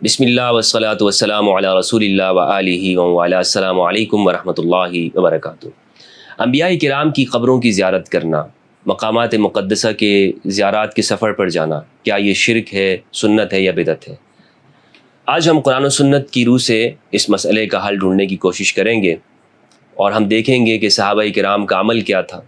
بسم اللہ والصلاۃ والسلام علی رسول اللہ وآلہ وعلی السلام علیکم ورحمۃ اللہ وبرکاتہ۔ انبیاء کرام کی قبروں کی زیارت کرنا، مقامات مقدسہ کے زیارات کے سفر پر جانا، کیا یہ شرک ہے، سنت ہے یا بدعت ہے؟ آج ہم قرآن و سنت کی روح سے اس مسئلے کا حل ڈھونڈنے کی کوشش کریں گے، اور ہم دیکھیں گے کہ صحابہ کرام کا عمل کیا تھا،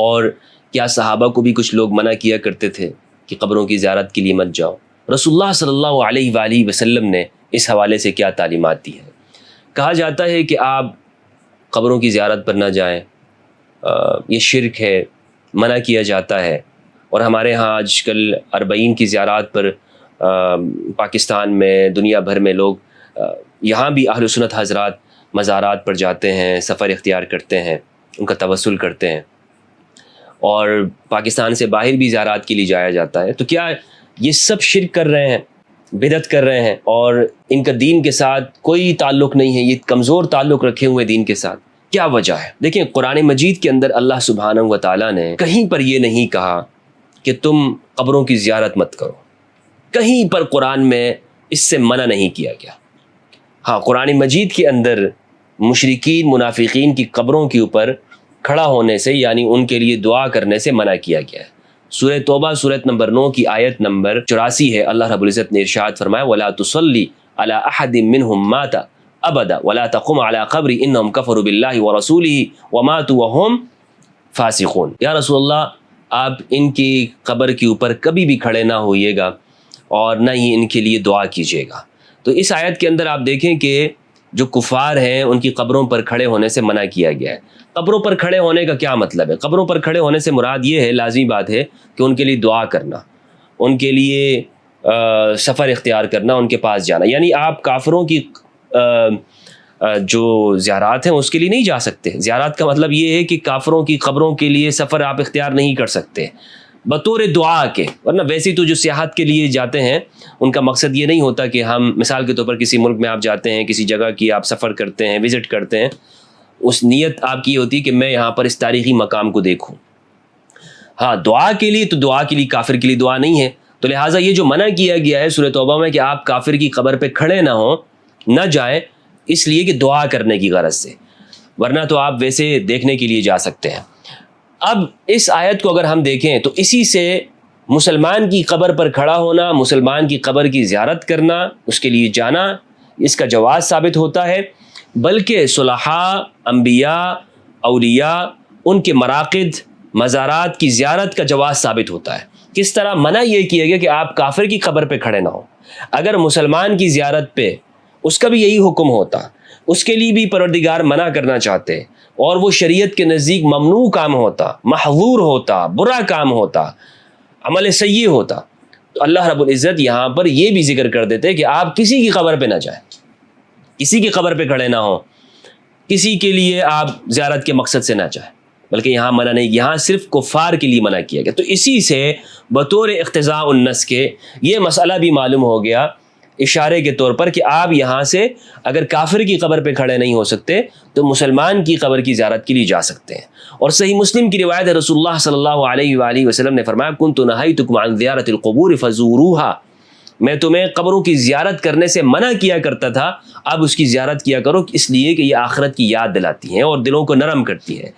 اور کیا صحابہ کو بھی کچھ لوگ منع کیا کرتے تھے کہ قبروں کی زیارت کے لیے مت جاؤ۔ رسول اللہ صلی اللہ علیہ وآلہ وسلم نے اس حوالے سے کیا تعلیمات دی ہیں۔ کہا جاتا ہے کہ آپ قبروں کی زیارت پر نہ جائیں، یہ شرک ہے، منع کیا جاتا ہے۔ اور ہمارے ہاں آج کل 40 کی زیارات پر پاکستان میں، دنیا بھر میں لوگ یہاں بھی اہل سنت حضرات مزارات پر جاتے ہیں، سفر اختیار کرتے ہیں، ان کا توسل کرتے ہیں، اور پاکستان سے باہر بھی زیارات کے لیے جایا جاتا ہے۔ تو کیا یہ سب شرک کر رہے ہیں، بدعت کر رہے ہیں، اور ان کا دین کے ساتھ کوئی تعلق نہیں ہے، یہ کمزور تعلق رکھے ہوئے دین کے ساتھ؟ کیا وجہ ہے؟ دیکھیں، قرآن مجید کے اندر اللہ سبحانہ و تعالیٰ نے کہیں پر یہ نہیں کہا کہ تم قبروں کی زیارت مت کرو، کہیں پر قرآن میں اس سے منع نہیں کیا گیا۔ ہاں، قرآن مجید کے اندر مشرکین، منافقین کی قبروں کے اوپر کھڑا ہونے سے، یعنی ان کے لیے دعا کرنے سے منع کیا گیا ہے۔ سورہ توبہ سورۃ نمبر 9 کی آیت نمبر 84 ہے۔ اللہ رب العزت نے ارشاد فرمایا وَلَا تُصَلِّ عَلَىٰ أَحَدٍ مِّنْهُمْ مَاتَ أَبَدًا وَلَا تَقُمْ عَلَىٰ قَبْرِ إِنَّهُمْ كَفَرُوا بِاللَّهِ وَرَسُولِهِ وَمَاتُوا وَهُمْ فَاسِقُونَ۔ یا رسول اللہ، آپ ان کی قبر کے اوپر کبھی بھی کھڑے نہ ہوئیے گا، اور نہ ہی ان کے لیے دعا کیجیے گا۔ تو اس آیت کے اندر آپ دیکھیں کہ جو کفار ہیں ان کی قبروں پر کھڑے ہونے سے منع کیا گیا ہے۔ قبروں پر کھڑے ہونے کا کیا مطلب ہے؟ قبروں پر کھڑے ہونے سے مراد یہ ہے، لازمی بات ہے، کہ ان کے لیے دعا کرنا، ان کے لیے سفر اختیار کرنا، ان کے پاس جانا۔ یعنی آپ کافروں کی جو زیارات ہیں اس کے لیے نہیں جا سکتے۔ زیارات کا مطلب یہ ہے کہ کافروں کی قبروں کے لیے سفر آپ اختیار نہیں کر سکتے بطور دعا کے، ورنہ ویسے تو جو سیاحت کے لیے جاتے ہیں ان کا مقصد یہ نہیں ہوتا کہ ہم، مثال کے طور پر کسی ملک میں آپ جاتے ہیں، کسی جگہ کی آپ سفر کرتے ہیں، وزٹ کرتے ہیں، اس نیت آپ کی ہوتی ہے کہ میں یہاں پر اس تاریخی مقام کو دیکھوں۔ ہاں، دعا کے لیے تو دعا کے لیے کافر کے لیے دعا نہیں ہے، تو لہٰذا یہ جو منع کیا گیا ہے سورۃ توبہ میں کہ آپ کافر کی قبر پہ کھڑے نہ ہوں، نہ جائیں، اس لیے کہ دعا کرنے کی غرض سے، ورنہ تو آپ ویسے دیکھنے کے لیے جا سکتے ہیں۔ اب اس آیت کو اگر ہم دیکھیں تو اسی سے مسلمان کی قبر پر کھڑا ہونا، مسلمان کی قبر کی زیارت کرنا، اس کے لیے جانا، اس کا جواز ثابت ہوتا ہے، بلکہ صلحاء، انبیاء، اولیاء، ان کے مراقد، مزارات کی زیارت کا جواز ثابت ہوتا ہے۔ کس طرح؟ منع یہ کیا گیا کہ آپ کافر کی قبر پہ کھڑے نہ ہوں۔ اگر مسلمان کی زیارت پہ اس کا بھی یہی حکم ہوتا، اس کے لیے بھی پروردگار منع کرنا چاہتے، اور وہ شریعت کے نزدیک ممنوع کام ہوتا، محظور ہوتا، برا کام ہوتا، عمل سیئ ہوتا، تو اللہ رب العزت یہاں پر یہ بھی ذکر کر دیتے کہ آپ کسی کی قبر پہ نہ جائیں، کسی کی قبر پہ کھڑے نہ ہوں، کسی کے لیے آپ زیارت کے مقصد سے نہ جائیں، بلکہ یہاں منع نہیں، یہاں صرف کفار کے لیے منع کیا گیا۔ تو اسی سے بطور اقتضاء النص کے یہ مسئلہ بھی معلوم ہو گیا، اشارے کے طور پر، کہ آپ یہاں سے اگر کافر کی قبر پہ کھڑے نہیں ہو سکتے تو مسلمان کی قبر کی زیارت کے لیے جا سکتے ہیں۔ اور صحیح مسلم کی روایت ہے، رسول اللہ صلی اللہ علیہ وآلہ وسلم نے فرمایا كنت نهيتكم عن زيارة القبور فزوروها، میں تمہیں قبروں کی زیارت کرنے سے منع کیا کرتا تھا، اب اس کی زیارت کیا کرو، اس لیے کہ یہ آخرت کی یاد دلاتی ہیں اور دلوں کو نرم کرتی ہیں۔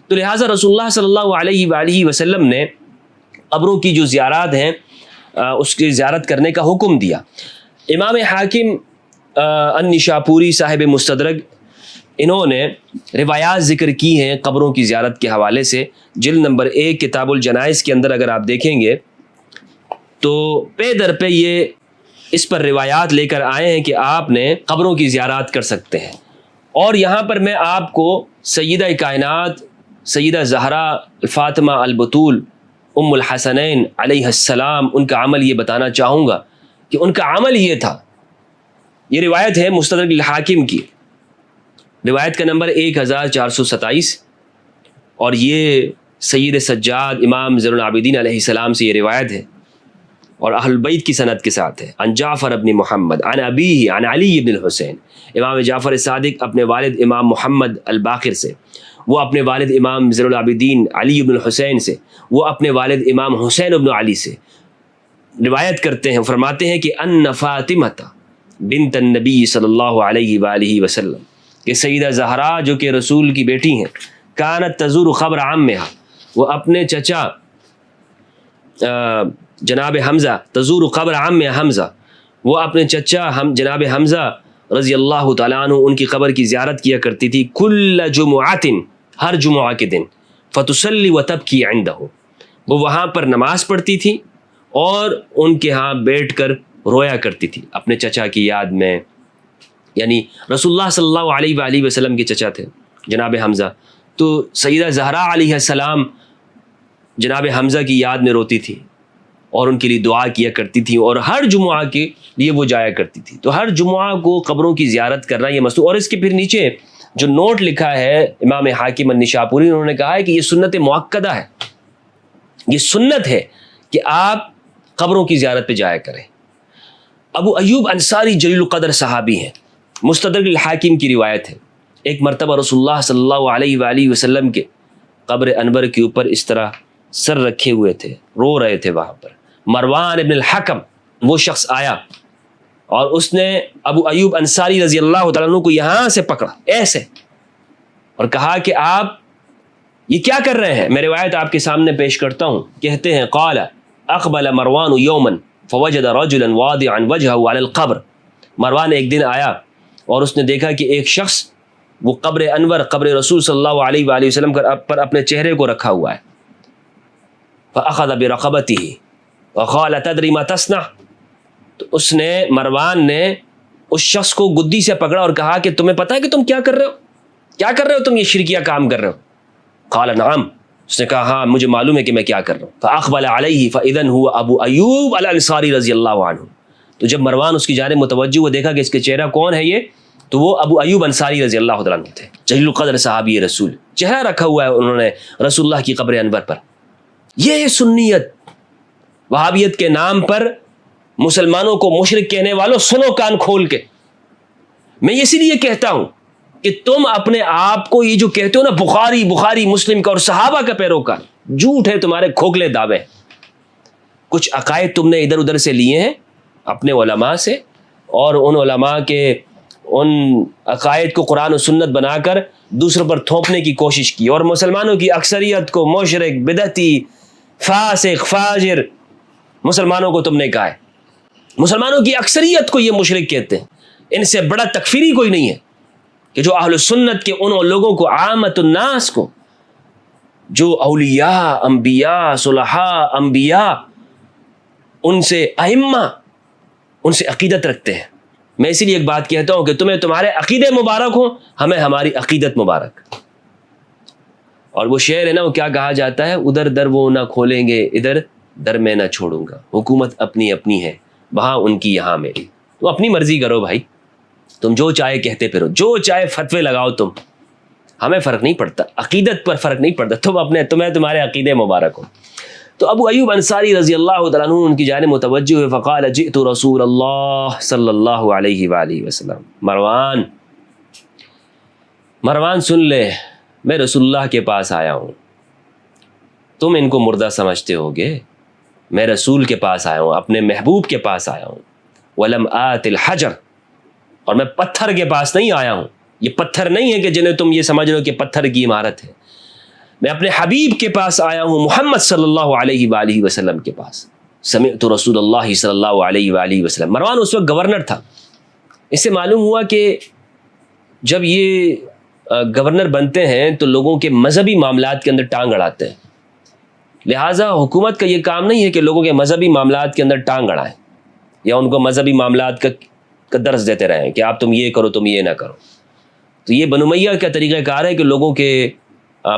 تو لہٰذا رسول اللہ صلی اللہ علیہ وآلہ وسلم نے قبروں کی جو زیارات ہیں اس کی زیارت کرنے کا حکم دیا۔ امام حاکم النشاپوری صاحب مستدرک، انہوں نے روایات ذکر کی ہیں قبروں کی زیارت کے حوالے سے۔ جلد نمبر 1 کتاب الجنائز کے اندر اگر آپ دیکھیں گے تو پے در پہ یہ اس پر روایات لے کر آئے ہیں کہ آپ نے قبروں کی زیارات کر سکتے ہیں۔ اور یہاں پر میں آپ کو سیدہ کائنات سیدہ زہرا فاطمہ البتول ام الحسنین علیہ السلام، ان کا عمل یہ بتانا چاہوں گا کہ ان کا عمل یہ تھا۔ یہ روایت ہے مستدرک الحاکم کی، روایت کا نمبر 1427، اور یہ سید سجاد امام زین العابدین علیہ السلام سے یہ روایت ہے، اور اہل بیت کی سند کے ساتھ ہے۔ عن جعفر ابن محمد عن ابیہ عن علی ابن الحسین، امام جعفر صادق اپنے والد امام محمد الباقر سے، وہ اپنے والد امام زین العابدین علی ابن الحسین سے، وہ اپنے والد امام حسین ابن علی سے، روایت کرتے ہیں، فرماتے ہیں کہ ان فاطمہ بنت النبی صلی اللہ علیہ وآلہ وسلم، کہ سیدہ زہرا جو کہ رسول کی بیٹی ہیں، کانت تزور قبر عمہا، وہ اپنے چچا جناب حمزہ، تزور قبر عم حمزہ، وہ اپنے چچا جناب حمزہ رضی اللہ تعالیٰ عنہ ان کی قبر کی زیارت کیا کرتی تھی، کل جمعۃ، ہر جمعہ کے دن، فتصلی وتبکی عندہ، وہ وہاں پر نماز پڑھتی تھی اور ان کے ہاں بیٹھ کر رویا کرتی تھی اپنے چچا کی یاد میں، یعنی رسول اللہ صلی اللہ علیہ وآلہ وسلم کے چچا تھے جناب حمزہ، تو سیدہ زہرا علیہ السلام جناب حمزہ کی یاد میں روتی تھی اور ان کے لیے دعا کیا کرتی تھی، اور ہر جمعہ کے لیے وہ جایا کرتی تھی۔ تو ہر جمعہ کو قبروں کی زیارت کرنا یہ مسئلہ، اور اس کے پھر نیچے جو نوٹ لکھا ہے امام حاکم النشاپوری، انہوں نے کہا ہے کہ یہ سنت مؤکدہ ہے، یہ سنت ہے کہ آپ قبروں کی زیارت پہ جایا کریں۔ ابو ایوب انصاری جلیل القدر صحابی ہیں، مستدرک الحاکم کی روایت ہے، ایک مرتبہ رسول اللہ صلی اللہ علیہ وآلہ وسلم کے قبر انور کے اوپر اس طرح سر رکھے ہوئے تھے، رو رہے تھے وہاں پر۔ مروان ابن الحکم وہ شخص آیا اور اس نے ابو ایوب انصاری رضی اللہ تعالیٰ عنہ کو یہاں سے پکڑا ایسے اور کہا کہ آپ یہ کیا کر رہے ہیں؟ میں روایت آپ کے سامنے پیش کرتا ہوں، کہتے ہیں قال اقبل مروان یوما فوجد رجلا واضعا وجهه على القبر، مروان ایک دن آیا اور اس نے دیکھا کہ ایک شخص وہ قبر انور، قبر رسول صلی اللہ علیہ وآلہ وسلم پر اپنے چہرے کو رکھا ہوا ہے، فأخذ برقبته وقال تدری ما تصنع، تو اس نے مروان نے اس شخص کو گدی سے پکڑا اور کہا کہ تمہیں پتہ ہے کہ تم کیا کر رہے ہو، کیا کر رہے ہو تم، یہ شرکیہ کام کر رہے ہو؟ قال نعم، اس نے کہا ہاں مجھے معلوم ہے کہ میں کیا کر رہا ہوں۔ فاقبل علیہ فاذا هو ابو ایوب الانصاری رضی اللہ عنہ، تو جب مروان اس کی جانب متوجہ، وہ دیکھا کہ اس کے چہرہ کون ہے یہ، تو وہ ابو ایوب انصاری رضی اللہ تعالیٰ عنہ تھے، جلیل القدر صحابی رسول، چہرہ رکھا ہوا ہے انہوں نے رسول اللہ کی قبر انور پر۔ یہ ہے سنیت۔ وہابیت کے نام پر مسلمانوں کو مشرک کہنے والوں، سنو کان کھول کے، میں اسی لیے کہتا ہوں کہ تم اپنے آپ کو یہ جو کہتے ہو نا بخاری مسلم کا اور صحابہ کا پیروکار، جھوٹ ہے تمہارے کھوکھلے دعوے، کچھ عقائد تم نے ادھر ادھر سے لیے ہیں اپنے علماء سے، اور ان علماء کے ان عقائد کو قرآن و سنت بنا کر دوسروں پر تھوپنے کی کوشش کی، اور مسلمانوں کی اکثریت کو مشرک، بدعتی، فاسق، فاجر مسلمانوں کو تم نے کہا ہے، مسلمانوں کی اکثریت کو یہ مشرک کہتے ہیں۔ ان سے بڑا تکفیری کوئی نہیں ہے کہ جو اہل سنت کے ان لوگوں کو، عامت الناس کو، جو اولیاء، انبیاء، صلحاء، انبیاء، ان سے ائمہ، ان سے عقیدت رکھتے ہیں۔ میں اسی لیے ایک بات کہتا ہوں کہ تمہیں تمہارے عقیدے مبارک ہوں، ہمیں ہماری عقیدت مبارک۔ اور وہ شعر ہے نا، وہ کیا کہا جاتا ہے، ادھر در وہ نہ کھولیں گے، ادھر در میں نہ چھوڑوں گا، حکومت اپنی اپنی ہے، وہاں ان کی یہاں میری، تو اپنی مرضی کرو بھائی، تم جو چاہے کہتے پھرو، جو چاہے فتوے لگاؤ، تم، ہمیں فرق نہیں پڑتا، عقیدت پر فرق نہیں پڑتا، تمہیں تمہارے عقیدے مبارک ہو۔ تو ابو ایوب انصاری رضی اللہ تعالیٰ عنہ ان کی جانب متوجہ ہوئے، فقال جئت رسول اللہ صلی اللہ علیہ وآلہ وسلم، مروان سن لے، میں رسول اللہ کے پاس آیا ہوں، تم ان کو مردہ سمجھتے ہوگے، میں رسول کے پاس آیا ہوں، اپنے محبوب کے پاس آیا ہوں، ولم آت الحجر، اور میں پتھر کے پاس نہیں آیا ہوں، یہ پتھر نہیں ہے کہ جنہیں تم یہ سمجھ لو کہ پتھر کی عمارت ہے، میں اپنے حبیب کے پاس آیا ہوں، محمد صلی اللہ علیہ وآلہ وسلم کے پاس۔ سمعت رسول اللہ صلی اللہ علیہ وآلہ وسلم، مروان اس وقت گورنر تھا، اس سے معلوم ہوا کہ جب یہ گورنر بنتے ہیں تو لوگوں کے مذہبی معاملات کے اندر ٹانگ اڑاتے ہیں، لہٰذا حکومت کا یہ کام نہیں ہے کہ لوگوں کے مذہبی معاملات کے اندر ٹانگ اڑائیں یا ان کو مذہبی معاملات کا درس دیتے رہیں کہ آپ تم یہ کرو، تم یہ نہ کرو۔ تو یہ بنو امیہ کا طریقہ کار ہے کہ لوگوں کے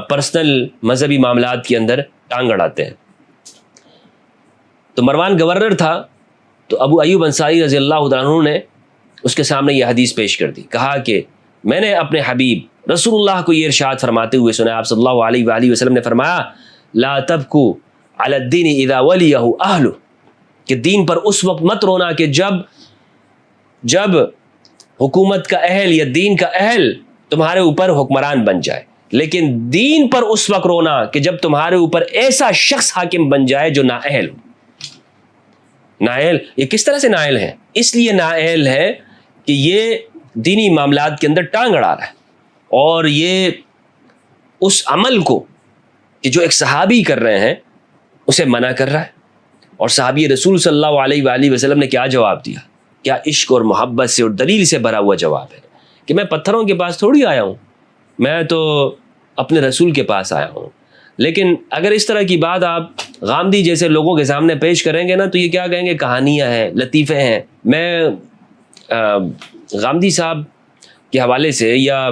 پرسنل مذہبی معاملات کے اندر ٹانگ اڑاتے ہیں۔ تو مروان گورنر تھا، تو ابو ایوب انصاری رضی اللہ تعالیٰ عنہ نے اس کے سامنے یہ حدیث پیش کر دی، کہا کہ میں نے اپنے حبیب رسول اللہ کو یہ ارشاد فرماتے ہوئے سنا، آپ صلی اللہ علیہ وآلہ وسلم نے فرمایا، لا تبکو علی الدین اذا ولیہ اہلہ، کہ دین پر اس وقت مت رونا کہ جب حکومت کا اہل یا دین کا اہل تمہارے اوپر حکمران بن جائے، لیکن دین پر اس وقت رونا کہ جب تمہارے اوپر ایسا شخص حاکم بن جائے جو نااہل ہو۔ نائل یہ کس طرح سے نائل ہے؟ اس لیے نائل ہے کہ یہ دینی معاملات کے اندر ٹانگ اڑا رہا ہے، اور یہ اس عمل کو کہ جو ایک صحابی کر رہے ہیں اسے منع کر رہا ہے۔ اور صحابی رسول صلی اللہ علیہ وآلہ وسلم نے کیا جواب دیا؟ کیا عشق اور محبت سے اور دلیل سے بھرا ہوا جواب ہے کہ میں پتھروں کے پاس تھوڑی آیا ہوں، میں تو اپنے رسول کے پاس آیا ہوں۔ لیکن اگر اس طرح کی بات آپ غامدی جیسے لوگوں کے سامنے پیش کریں گے نا تو یہ کیا کہیں گے؟ کہانیاں ہیں، لطیفے ہیں۔ میں غامدی صاحب کے حوالے سے یا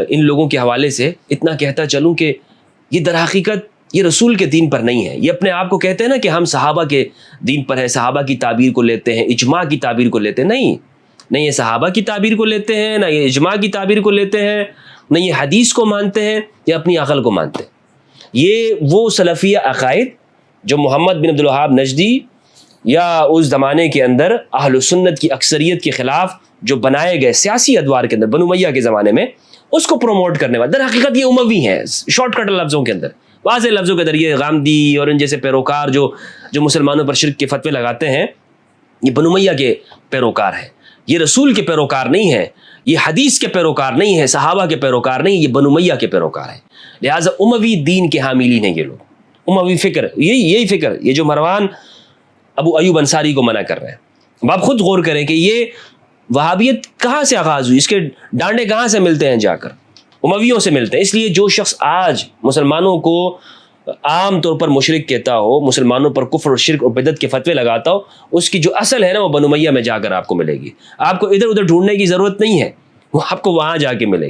ان لوگوں کے حوالے سے اتنا کہتا چلوں کہ یہ در حقیقت یہ رسول کے دین پر نہیں ہے۔ یہ اپنے آپ کو کہتے ہیں نا کہ ہم صحابہ کے دین پر ہیں، صحابہ کی تعبیر کو لیتے ہیں، اجماع کی تعبیر کو لیتے ہیں۔ نہیں یہ صحابہ کی تعبیر کو لیتے ہیں، نہ یہ اجماع کی تعبیر کو لیتے ہیں، نہ یہ حدیث کو مانتے ہیں یا اپنی عقل کو مانتے ہیں۔ یہ وہ سلفیہ عقائد جو محمد بن عبد الوہاب نجدی یا اس زمانے کے اندر اہل سنت کی اکثریت کے خلاف جو بنائے گئے سیاسی ادوار کے اندر بنو امیہ کے زمانے میں اس کو پروموٹ کرنے والے، در حقیقت یہ اموی ہیں۔ شارٹ کٹ لفظوں کے اندر، واضح لفظوں کے اندر، یہ غامدی اور ان جیسے پیروکار جو مسلمانوں پر شرک کے فتوے لگاتے ہیں، یہ بنو امیہ کے پیروکار ہیں۔ یہ رسول کے پیروکار نہیں ہے، یہ حدیث کے پیروکار نہیں ہے، صحابہ کے پیروکار نہیں، یہ بنو امیہ کے پیروکار ہیں۔ لہٰذا اموی دین کے حاملین ہیں یہ لوگ، اموی فکر، یہی فکر، یہ جو مروان ابو ایوب انصاری کو منع کر رہے ہیں۔ اب آپ خود غور کریں کہ یہ وہابیت کہاں سے آغاز ہوئی، اس کے ڈانڈے کہاں سے ملتے ہیں؟ جا کر امویوں سے ملتے ہیں۔ اس لیے جو شخص آج مسلمانوں کو عام طور پر مشرک کہتا ہو، مسلمانوں پر کفر اور شرک اور بدعت کے فتوے لگاتا ہو، اس کی جو اصل ہے نا وہ بنو امیہ میں جا کر آپ کو ملے گی۔ آپ کو ادھر ادھر ڈھونڈنے کی ضرورت نہیں ہے، وہ آپ کو وہاں جا کے ملے گی۔